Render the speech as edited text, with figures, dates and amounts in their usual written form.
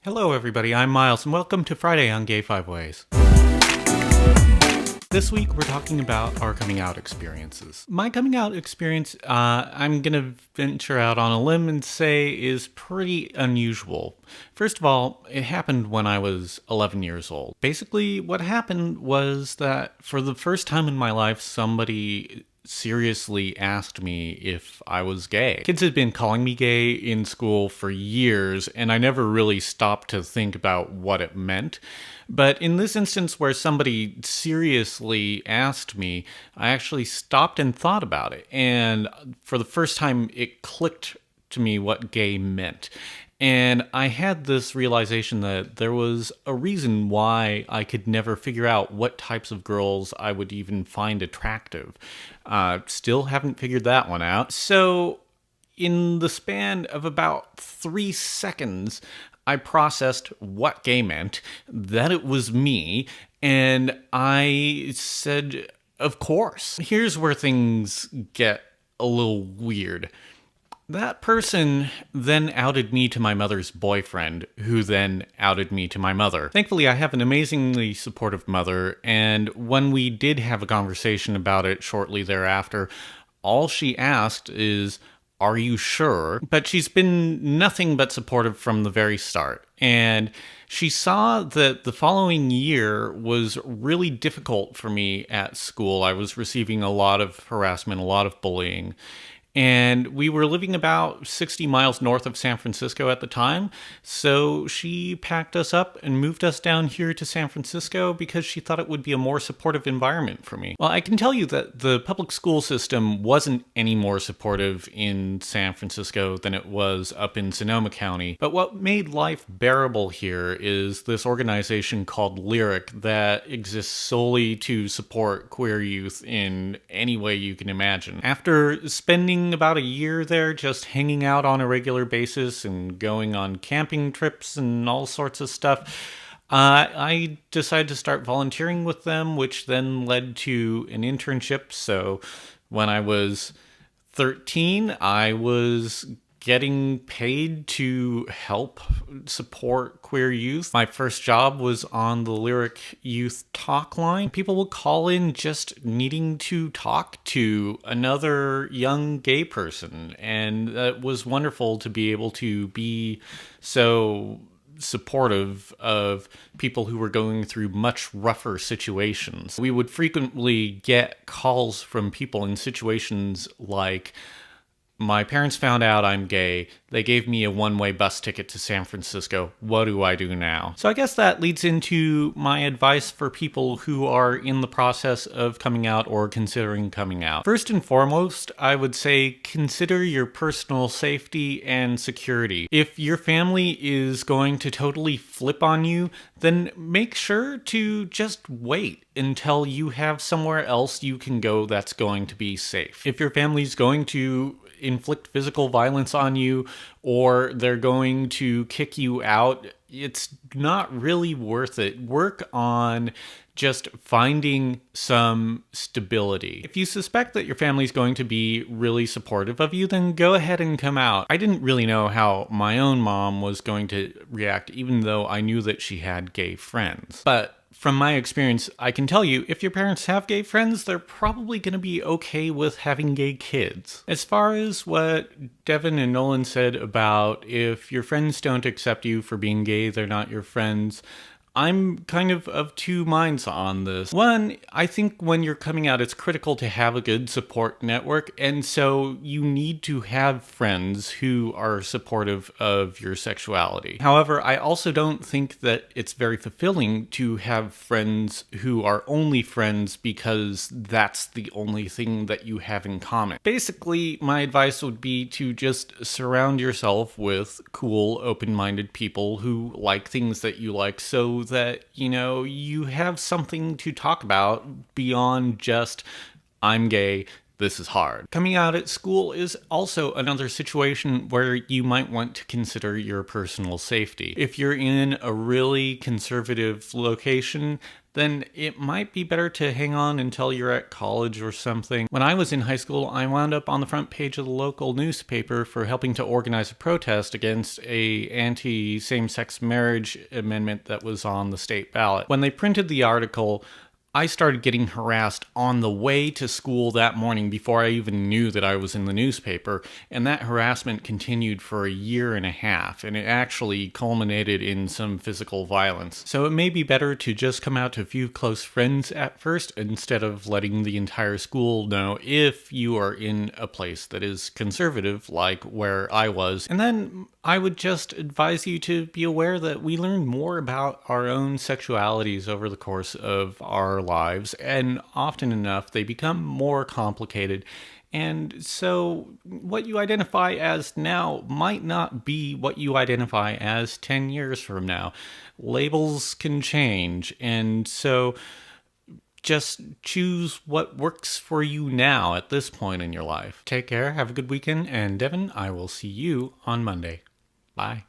Hello everybody, I'm Miles and welcome to Friday on Gay Five Ways. This week we're talking about our coming out experiences. My coming out experience, I'm gonna venture out on a limb and say is pretty unusual. First of all, it happened when I was 11 years old. Basically, what happened was that for the first time in my life, somebody seriously asked me if I was gay. Kids had been calling me gay in school for years, and I never really stopped to think about what it meant. But in this instance where somebody seriously asked me, I actually stopped and thought about it. And for the first time, it clicked to me what gay meant. And I had this realization that there was a reason why I could never figure out what types of girls I would even find attractive. Still haven't figured that one out. So in the span of about 3 seconds, I processed what gay meant, that it was me, and I said, of course. Here's where things get a little weird. That person then outed me to my mother's boyfriend, who then outed me to my mother. Thankfully, I have an amazingly supportive mother, and when we did have a conversation about it shortly thereafter, all she asked is, "Are you sure?" But she's been nothing but supportive from the very start. And she saw that the following year was really difficult for me at school. I was receiving a lot of harassment, a lot of bullying. And we were living about 60 miles north of San Francisco at the time, so she packed us up and moved us down here to San Francisco because she thought it would be a more supportive environment for me. Well, I can tell you that the public school system wasn't any more supportive in San Francisco than it was up in Sonoma County, but what made life bearable here is this organization called Lyric that exists solely to support queer youth in any way you can imagine. After spending about a year there just hanging out on a regular basis and going on camping trips and all sorts of stuff, I decided to start volunteering with them, which then led to an internship. So when I was 13, I was getting paid to help support queer youth. My first job was on the Lyric Youth Talk line. People would call in just needing to talk to another young gay person, and it was wonderful to be able to be so supportive of people who were going through much rougher situations. We would frequently get calls from people in situations like, "My parents found out I'm gay. They gave me a one-way bus ticket to San Francisco. What do I do now?" So I guess that leads into my advice for people who are in the process of coming out or considering coming out. First and foremost, I would say consider your personal safety and security. If your family is going to totally flip on you, then make sure to just wait until you have somewhere else you can go that's going to be safe. If your family's going to inflict physical violence on you or they're going to kick you out, it's not really worth it. Work on just finding some stability. If you suspect that your family's going to be really supportive of you, then go ahead and come out. I didn't really know how my own mom was going to react, even though I knew that she had gay friends. But from my experience, I can tell you, if your parents have gay friends, they're probably going to be okay with having gay kids. As far as what Devin and Nolan said about if your friends don't accept you for being gay, they're not your friends, I'm kind of two minds on this. One, I think when you're coming out, it's critical to have a good support network, and so you need to have friends who are supportive of your sexuality. However, I also don't think that it's very fulfilling to have friends who are only friends because that's the only thing that you have in common. Basically, my advice would be to just surround yourself with cool, open-minded people who like things that you like, so that, you have something to talk about beyond just, "I'm gay, this is hard. Coming out at school is also another situation where you might want to consider your personal safety. If you're in a really conservative location, then it might be better to hang on until you're at college or something. When I was in high school, I wound up on the front page of the local newspaper for helping to organize a protest against a anti-same-sex marriage amendment that was on the state ballot. When they printed the article, I started getting harassed on the way to school that morning before I even knew that I was in the newspaper, and that harassment continued for a year and a half, and it actually culminated in some physical violence. So it may be better to just come out to a few close friends at first instead of letting the entire school know if you are in a place that is conservative, like where I was. And then I would just advise you to be aware that we learn more about our own sexualities over the course of our lives, and often enough they become more complicated. And so what you identify as now might not be what you identify as 10 years from now. Labels can change, and so just choose what works for you now at this point in your life. Take care, have a good weekend, and Devin, I will see you on Monday. Bye.